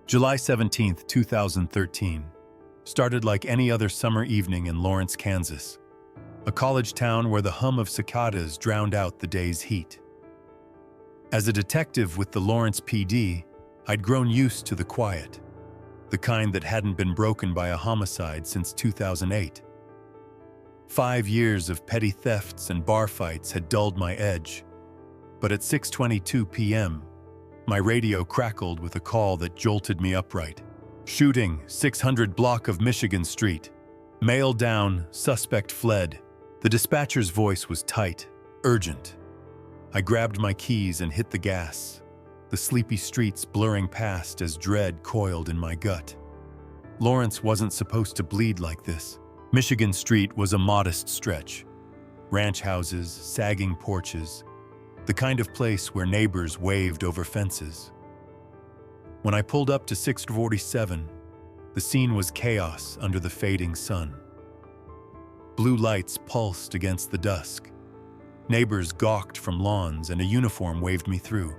July 17, 2013, started like any other summer evening in Lawrence, Kansas, a college town where the hum of cicadas drowned out the day's heat. As a detective with the Lawrence PD, I'd grown used to the quiet, the kind that hadn't been broken by a homicide since 2008. 5 years of petty thefts and bar fights had dulled my edge, but at 6:22 p.m., my radio crackled with a call that jolted me upright. Shooting, 600 block of Michigan Street. Mail down, suspect fled. The dispatcher's voice was tight, urgent. I grabbed my keys and hit the gas, the sleepy streets blurring past as dread coiled in my gut. Lawrence wasn't supposed to bleed like this. Michigan Street was a modest stretch. Ranch houses, sagging porches, the kind of place where neighbors waved over fences. When I pulled up to 647, the scene was chaos under the fading sun. Blue lights pulsed against the dusk. Neighbors gawked from lawns and a uniform waved me through.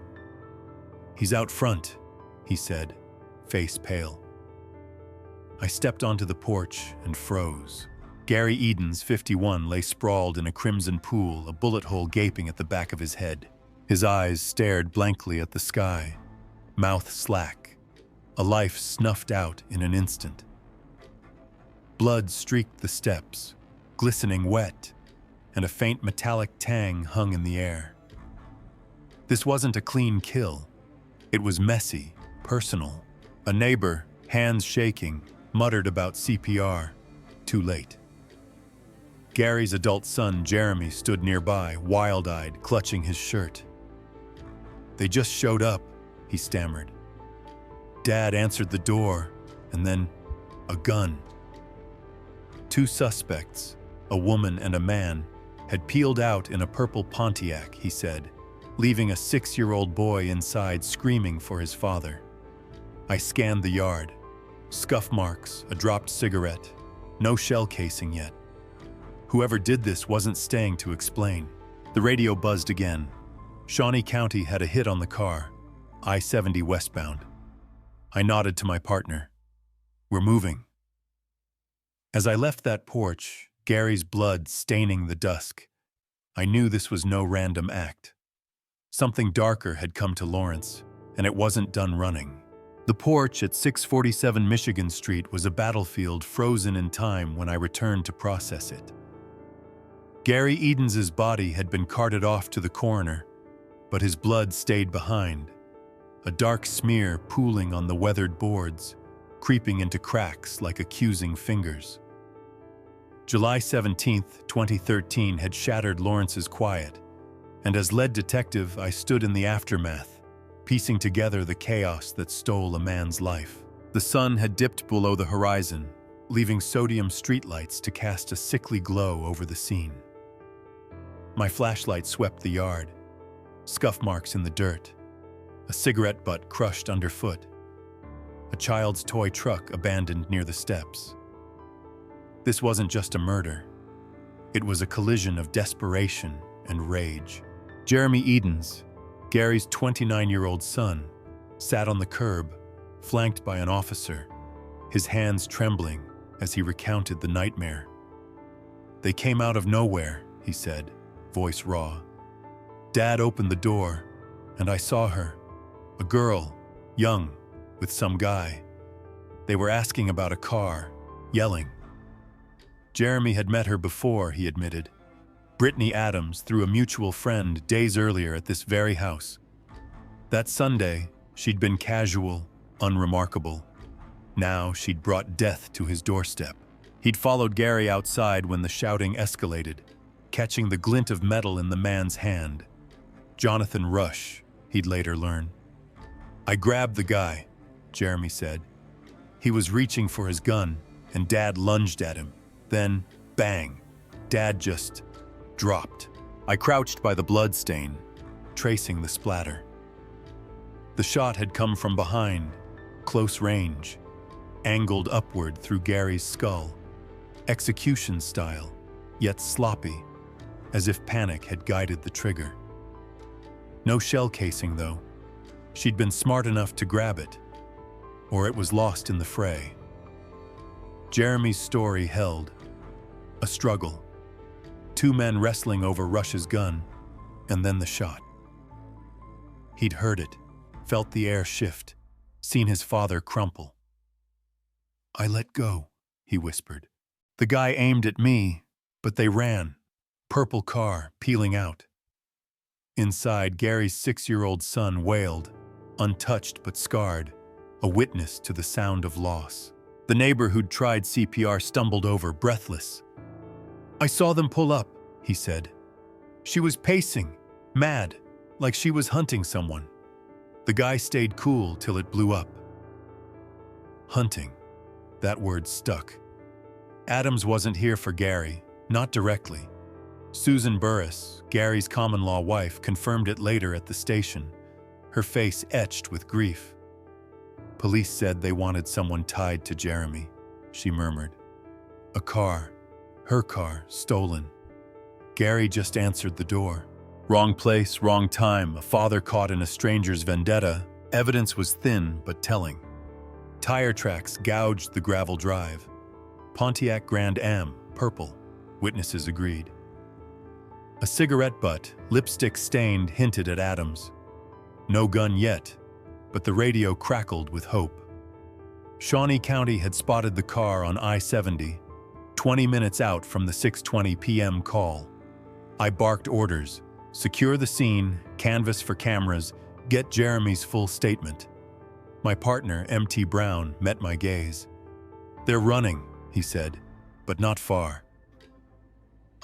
"He's out front," he said, face pale. I stepped onto the porch and froze. Gary Edens, 51, lay sprawled in a crimson pool, a bullet hole gaping at the back of his head. His eyes stared blankly at the sky, mouth slack, a life snuffed out in an instant. Blood streaked the steps, glistening wet, and a faint metallic tang hung in the air. This wasn't a clean kill. It was messy, personal. A neighbor, hands shaking, muttered about CPR. Too late. Gary's adult son, Jeremy, stood nearby, wild-eyed, clutching his shirt. "They just showed up," he stammered. Dad answered the door, and then a gun. 2 suspects, a woman and a man, had peeled out in a purple Pontiac, he said, leaving a 6-year-old boy inside screaming for his father. I scanned the yard. Scuff marks, a dropped cigarette, no shell casing yet. Whoever did this wasn't staying to explain. The radio buzzed again. Shawnee County had a hit on the car, I-70 westbound. I nodded to my partner. "We're moving." As I left that porch, Gary's blood staining the dusk, I knew this was no random act. Something darker had come to Lawrence, and it wasn't done running. The porch at 647 Michigan Street was a battlefield frozen in time when I returned to process it. Gary Edens's body had been carted off to the coroner, but his blood stayed behind, a dark smear pooling on the weathered boards, creeping into cracks like accusing fingers. July 17, 2013 had shattered Lawrence's quiet, and as lead detective I stood in the aftermath, piecing together the chaos that stole a man's life. The sun had dipped below the horizon, leaving sodium streetlights to cast a sickly glow over the scene. My flashlight swept the yard, scuff marks in the dirt, a cigarette butt crushed underfoot, a child's toy truck abandoned near the steps. This wasn't just a murder. It was a collision of desperation and rage. Jeremy Edens, Gary's 29-year-old son, sat on the curb, flanked by an officer, his hands trembling as he recounted the nightmare. "They came out of nowhere," he said, voice raw. "Dad opened the door, and I saw her, a girl, young, with some guy. They were asking about a car, yelling. Jeremy had met her before, he admitted. Brittany Adams through a mutual friend days earlier at this very house. That Sunday, she'd been casual, unremarkable. Now she'd brought death to his doorstep. He'd followed Gary outside when the shouting escalated, catching the glint of metal in the man's hand. Jonathan Rush, he'd later learn. "I grabbed the guy," Jeremy said. "He was reaching for his gun, and Dad lunged at him. Then, bang, Dad just dropped. I crouched by the blood stain, tracing the splatter. The shot had come from behind, close range, angled upward through Gary's skull, execution style, yet sloppy, as if panic had guided the trigger. No shell casing, though. She'd been smart enough to grab it. or it was lost in the fray. Jeremy's story held. A struggle. Two men wrestling over Rush's gun, and then the shot. He'd heard it, felt the air shift, seen his father crumple. "I let go," he whispered. The guy aimed at me, but they ran. Purple car, peeling out. Inside, Gary's 6-year-old son wailed, untouched but scarred, a witness to the sound of loss. The neighbor who'd tried CPR stumbled over, breathless. "I saw them pull up," he said. "She was pacing, mad, like she was hunting someone." The guy stayed cool till it blew up. Hunting. That word stuck. Adams wasn't here for Gary, not directly. Susan Burris, Gary's common-law wife, confirmed it later at the station, her face etched with grief. "Police said they wanted someone tied to Jeremy," she murmured. "A car, her car, stolen. Gary just answered the door. Wrong place, wrong time, a father caught in a stranger's vendetta. Evidence was thin but telling. Tire tracks gouged the gravel drive. Pontiac Grand Am, purple. Witnesses agreed. A cigarette butt, lipstick stained, hinted at Adams. No gun yet, but the radio crackled with hope. Shawnee County had spotted the car on I-70, 20 minutes out from the 6:20 p.m. call. I barked orders. Secure the scene, canvas for cameras, get Jeremy's full statement. My partner, M.T. Brown, met my gaze. "They're running," he said, "but not far."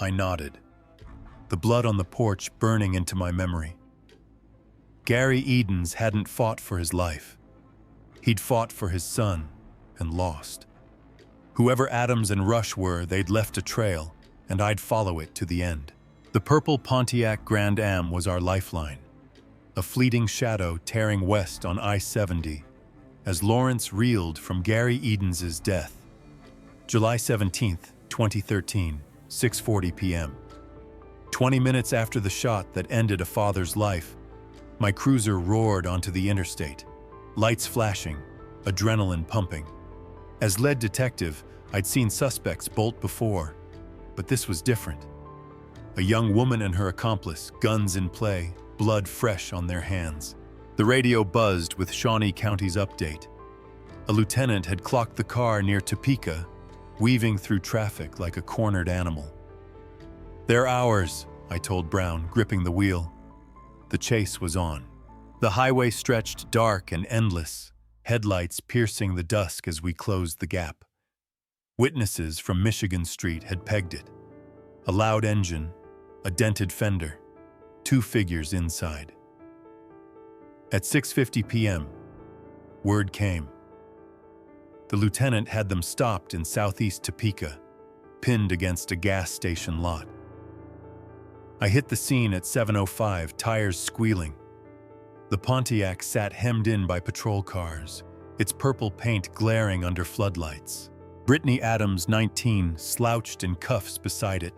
I nodded, the blood on the porch burning into my memory. Gary Edens hadn't fought for his life. He'd fought for his son and lost. Whoever Adams and Rush were, they'd left a trail, and I'd follow it to the end. The purple Pontiac Grand Am was our lifeline, a fleeting shadow tearing west on I-70 as Lawrence reeled from Gary Edens' death. July 17th, 2013, 6:40 p.m. 20 minutes after the shot that ended a father's life, my cruiser roared onto the interstate, lights flashing, adrenaline pumping. As lead detective, I'd seen suspects bolt before, but this was different. A young woman and her accomplice, guns in play, blood fresh on their hands. The radio buzzed with Shawnee County's update. A lieutenant had clocked the car near Topeka, weaving through traffic like a cornered animal. "They're ours," I told Brown, gripping the wheel. The chase was on. The highway stretched dark and endless, headlights piercing the dusk as we closed the gap. Witnesses from Michigan Street had pegged it. A loud engine, a dented fender, two figures inside. At 6:50 p.m., word came. The lieutenant had them stopped in southeast Topeka, pinned against a gas station lot. I hit the scene at 7:05, tires squealing. The Pontiac sat hemmed in by patrol cars, its purple paint glaring under floodlights. Brittany Adams, 19, slouched in cuffs beside it,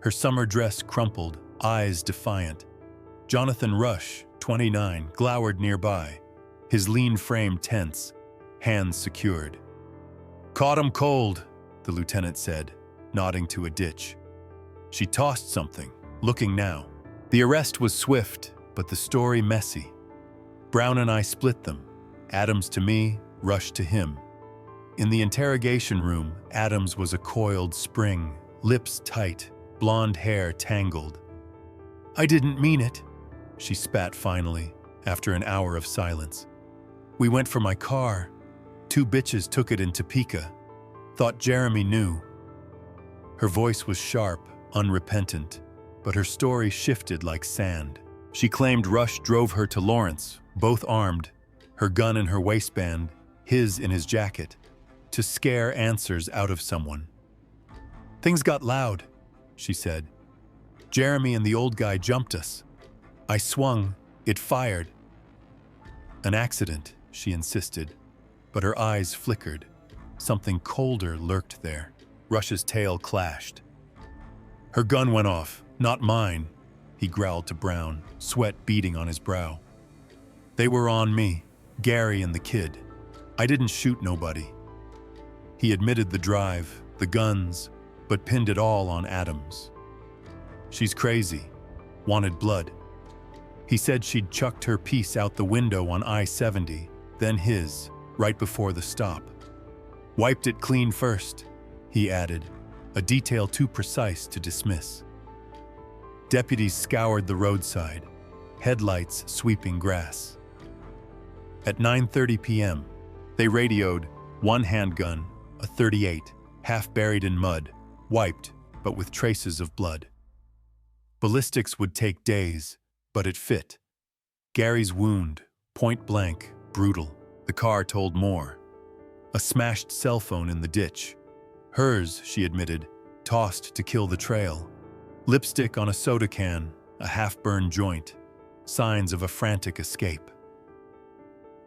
her summer dress crumpled, eyes defiant. Jonathan Rush, 29, glowered nearby, his lean frame tense, hands secured. "Caught 'em cold," the lieutenant said, nodding to a ditch. She tossed something, looking now. The arrest was swift, but the story messy. Brown and I split them, Adams to me, Rush to him. In the interrogation room, Adams was a coiled spring, lips tight, blonde hair tangled. "I didn't mean it," she spat finally, after an hour of silence. "We went for my car. Two bitches took it in Topeka. Thought Jeremy knew." Her voice was sharp, unrepentant, but her story shifted like sand. She claimed Rush drove her to Lawrence, both armed, her gun in her waistband, his in his jacket, to scare answers out of someone. "Things got loud," she said. "Jeremy and the old guy jumped us. I swung, it fired." "An accident," she insisted, but her eyes flickered. Something colder lurked there. Rush's tail clashed. "Her gun went off, not mine," he growled to Brown, sweat beading on his brow. "They were on me, Gary and the kid. I didn't shoot nobody. He admitted the drive, the guns, but pinned it all on Adams. She's crazy, wanted blood. He said she'd chucked her piece out the window on I-70, then his, right before the stop. Wiped it clean first, he added, a detail too precise to dismiss. Deputies scoured the roadside, headlights sweeping grass. At 9:30 p.m., they radioed one handgun, a .38, half buried in mud, wiped, but with traces of blood. Ballistics would take days, but it fit. Gary's wound, point blank, brutal. The car told more. A smashed cell phone in the ditch. Hers, she admitted, tossed to kill the trail. Lipstick on a soda can, a half-burned joint, signs of a frantic escape.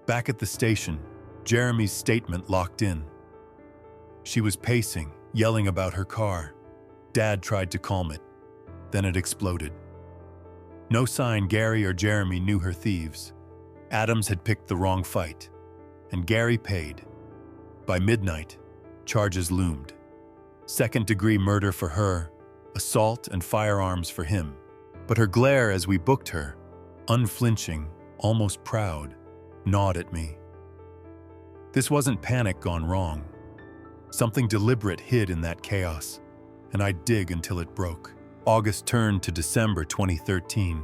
Back at the station, Jeremy's statement locked in. She was pacing, yelling about her car. Dad tried to calm it. Then it exploded. No sign Gary or Jeremy knew her thieves. Adams had picked the wrong fight, and Gary paid. By midnight, charges loomed. Second-degree murder for her, assault and firearms for him. But her glare as we booked her, unflinching, almost proud, gnawed at me. This wasn't panic gone wrong. Something deliberate hid in that chaos, and I'd dig until it broke. August turned to December 2013,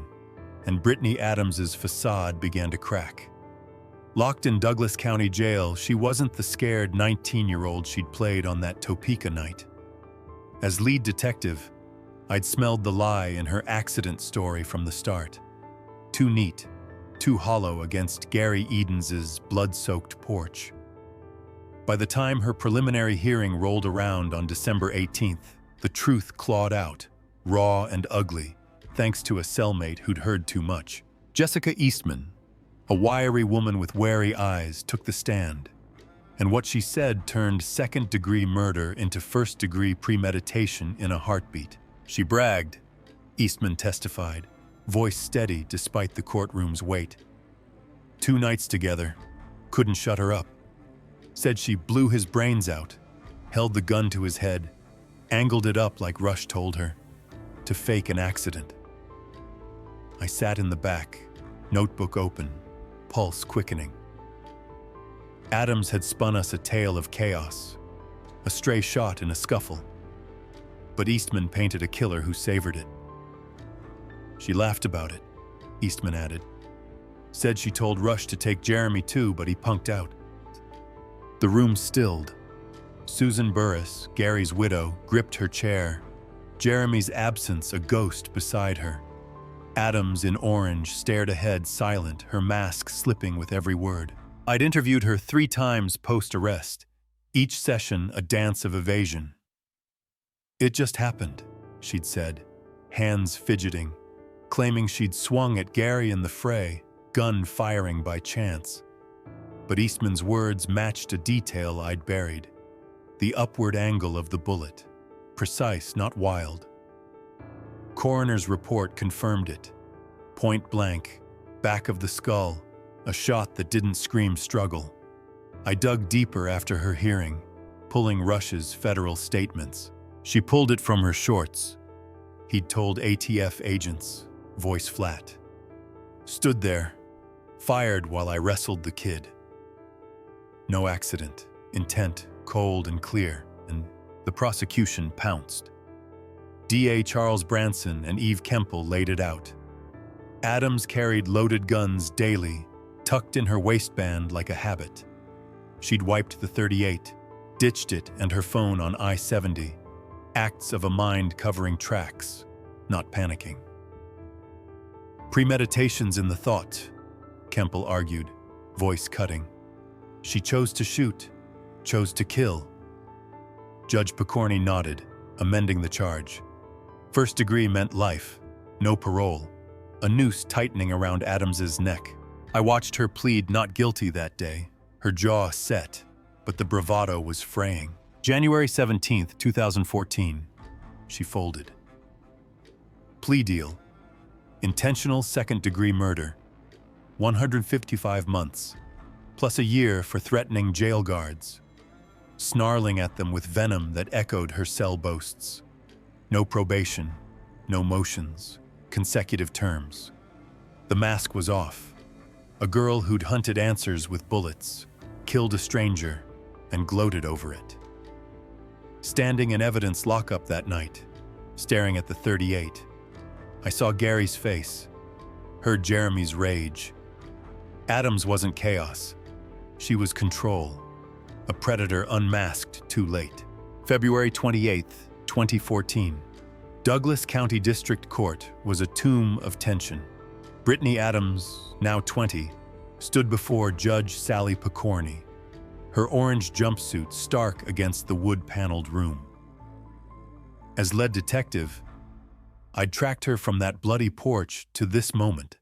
and Brittany Adams's facade began to crack. Locked in Douglas County Jail, she wasn't the scared 19-year-old she'd played on that Topeka night. As lead detective, I'd smelled the lie in her accident story from the start. Too neat, too hollow against Gary Edens's blood-soaked porch. By the time her preliminary hearing rolled around on December 18th, the truth clawed out, raw and ugly, thanks to a cellmate who'd heard too much. Jessica Eastman, a wiry woman with wary eyes, took the stand, and what she said turned second-degree murder into first-degree premeditation in a heartbeat. She bragged, Eastman testified, voice steady despite the courtroom's weight. 2 nights together, couldn't shut her up. Said she blew his brains out, held the gun to his head, angled it up like Rush told her, to fake an accident. I sat in the back, notebook open, pulse quickening. Adams had spun us a tale of chaos, a stray shot in a scuffle. But Eastman painted a killer who savored it. She laughed about it, Eastman added. Said she told Rush to take Jeremy too, but he punked out. The room stilled. Susan Burris, Gary's widow, gripped her chair, Jeremy's absence a ghost beside her. Adams, in orange, stared ahead silent, her mask slipping with every word. I'd interviewed her 3 times post-arrest, each session a dance of evasion. It just happened, she'd said, hands fidgeting, claiming she'd swung at Gary in the fray, gun firing by chance. But Eastman's words matched a detail I'd buried. The upward angle of the bullet. Precise, not wild. Coroner's report confirmed it. Point blank, back of the skull, a shot that didn't scream struggle. I dug deeper after her hearing, pulling Rush's federal statements. She pulled it from her shorts. He'd told ATF agents, voice flat. Stood there, fired while I wrestled the kid. No accident, intent, cold and clear, and the prosecution pounced. DA Charles Branson and Eve Kemple laid it out. Adams carried loaded guns daily, tucked in her waistband like a habit. She'd wiped the .38, ditched it and her phone on I-70. Acts of a mind covering tracks, not panicking. Premeditation's in the thought, Kemple argued, voice cutting. She chose to shoot, chose to kill. Judge Picorni nodded, amending the charge. First degree meant life, no parole, a noose tightening around Adams's neck. I watched her plead not guilty that day, her jaw set, but the bravado was fraying. January 17th, 2014, she folded. Plea deal. Intentional second-degree murder. 155 months. plus a year for threatening jail guards, snarling at them with venom that echoed her cell boasts. No probation, no motions, consecutive terms. The mask was off. A girl who'd hunted answers with bullets, killed a stranger, and gloated over it. Standing in evidence lockup that night, staring at the 38, I saw Gary's face, heard Jeremy's rage. Adams wasn't chaos. She was control, a predator unmasked too late. February 28, 2014. Douglas County District Court was a tomb of tension. Brittany Adams, now 20, stood before Judge Sally Picorni, her orange jumpsuit stark against the wood-paneled room. As lead detective, I'd tracked her from that bloody porch to this moment.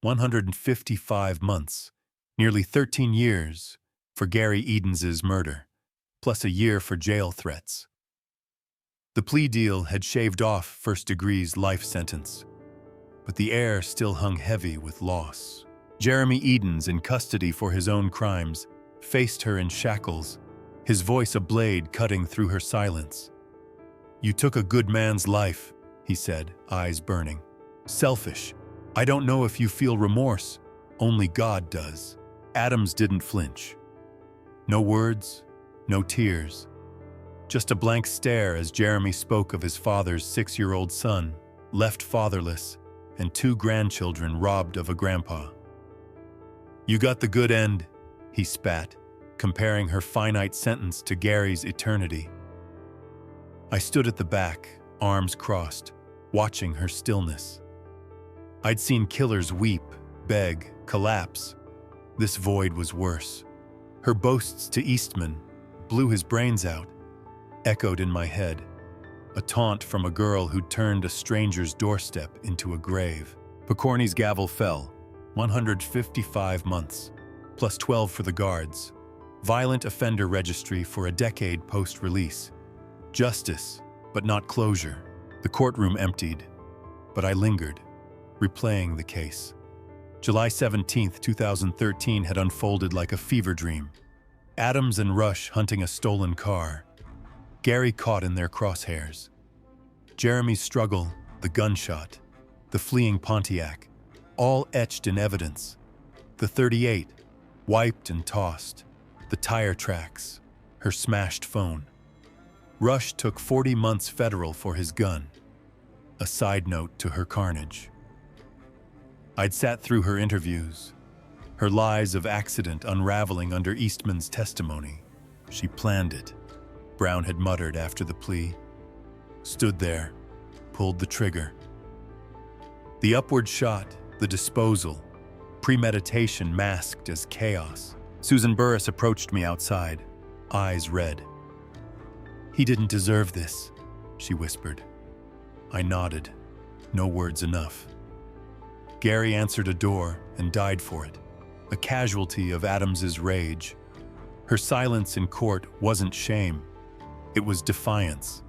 155 months, nearly 13 years, for Gary Edens's murder, plus a year for jail threats. The plea deal had shaved off First Degree's life sentence, but the air still hung heavy with loss. Jeremy Edens, in custody for his own crimes, faced her in shackles, his voice a blade cutting through her silence. "You took a good man's life," he said, eyes burning. "Selfish. I don't know if you feel remorse. Only God does." Adams didn't flinch. No words, no tears. Just a blank stare as Jeremy spoke of his father's 6-year-old son, left fatherless, and 2 grandchildren robbed of a grandpa. "You got the good end," he spat, comparing her finite sentence to Gary's eternity. I stood at the back, arms crossed, watching her stillness. I'd seen killers weep, beg, collapse. This void was worse. Her boasts to Eastman, blew his brains out, echoed in my head, a taunt from a girl who'd turned a stranger's doorstep into a grave. Picorni's gavel fell, 155 months, plus 12 for the guards, violent offender registry for a decade post-release. Justice, but not closure. The courtroom emptied, but I lingered, replaying the case. July 17, 2013 had unfolded like a fever dream. Adams and Rush hunting a stolen car. Gary caught in their crosshairs. Jeremy's struggle, the gunshot, the fleeing Pontiac, all etched in evidence. The 38, wiped and tossed. The tire tracks, her smashed phone. Rush took 40 months federal for his gun. A side note to her carnage. I'd sat through her interviews, her lies of accident unraveling under Eastman's testimony. She planned it, Brown had muttered after the plea. Stood there, pulled the trigger. The upward shot, the disposal, premeditation masked as chaos. Susan Burris approached me outside, eyes red. "He didn't deserve this," she whispered. I nodded, no words enough. Gary answered a door and died for it, a casualty of Adams's rage. Her silence in court wasn't shame. It was defiance,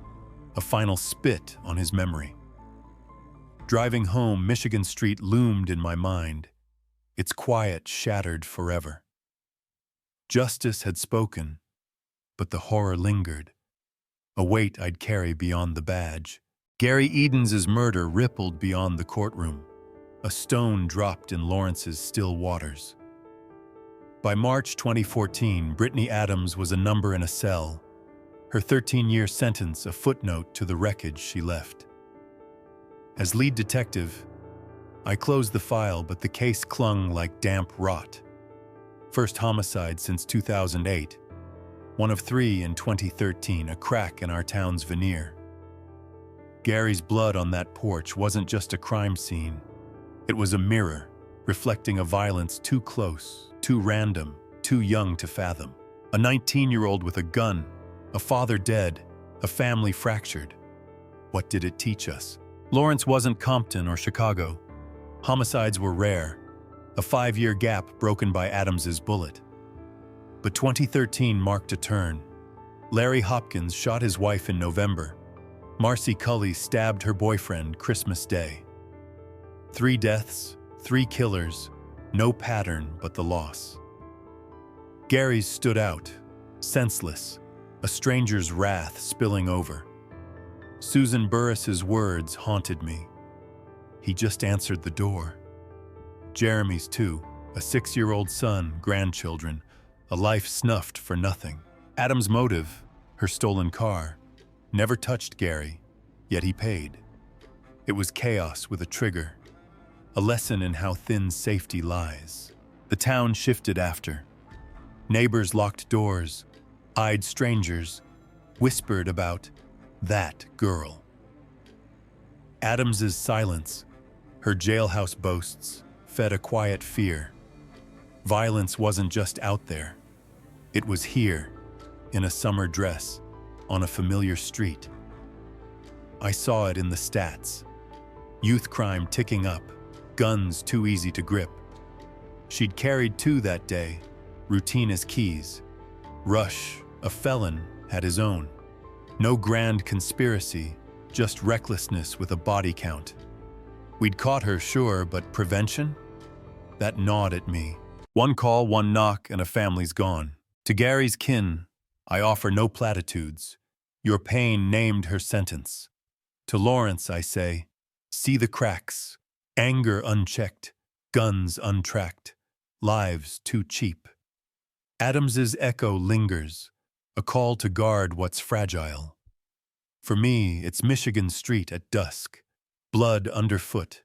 a final spit on his memory. Driving home, Michigan Street loomed in my mind, its quiet shattered forever. Justice had spoken, but the horror lingered, a weight I'd carry beyond the badge. Gary Edens's murder rippled beyond the courtroom, a stone dropped in Lawrence's still waters. By March 2014, Brittany Adams was a number in a cell, her 13-year sentence a footnote to the wreckage she left. As lead detective, I closed the file, but the case clung like damp rot. First homicide since 2008, one of 3 in 2013, a crack in our town's veneer. Gary's blood on that porch wasn't just a crime scene. It was a mirror, reflecting a violence too close, too random, too young to fathom. A 19-year-old with a gun, a father dead, a family fractured. What did it teach us? Lawrence wasn't Compton or Chicago. Homicides were rare, a 5-year gap broken by Adams's bullet. But 2013 marked a turn. Larry Hopkins shot his wife in November. Marcy Cully stabbed her boyfriend Christmas Day. 3 deaths, 3 killers, no pattern but the loss. Gary's stood out, senseless, a stranger's wrath spilling over. Susan Burris's words haunted me. He just answered the door. Jeremy's too, a 6-year-old son, grandchildren, a life snuffed for nothing. Adam's motive, her stolen car, never touched Gary, yet he paid. It was chaos with a trigger, a lesson in how thin safety lies. The town shifted after. Neighbors locked doors, eyed strangers, whispered about that girl. Adams's silence, her jailhouse boasts, fed a quiet fear. Violence wasn't just out there. It was here, in a summer dress, on a familiar street. I saw it in the stats. Youth crime ticking up, guns too easy to grip. She'd carried 2 that day, routine as keys. Rush, a felon, had his own. No grand conspiracy, just recklessness with a body count. We'd caught her, sure, but prevention? That gnawed at me. 1 call, 1 knock, and a family's gone. To Gary's kin, I offer no platitudes. Your pain named her sentence. To Lawrence, I say, see the cracks. Anger unchecked, guns untracked, lives too cheap. Adams's echo lingers, a call to guard what's fragile. For me, it's Michigan Street at dusk, blood underfoot,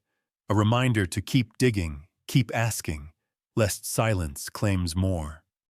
a reminder to keep digging, keep asking, lest silence claims more.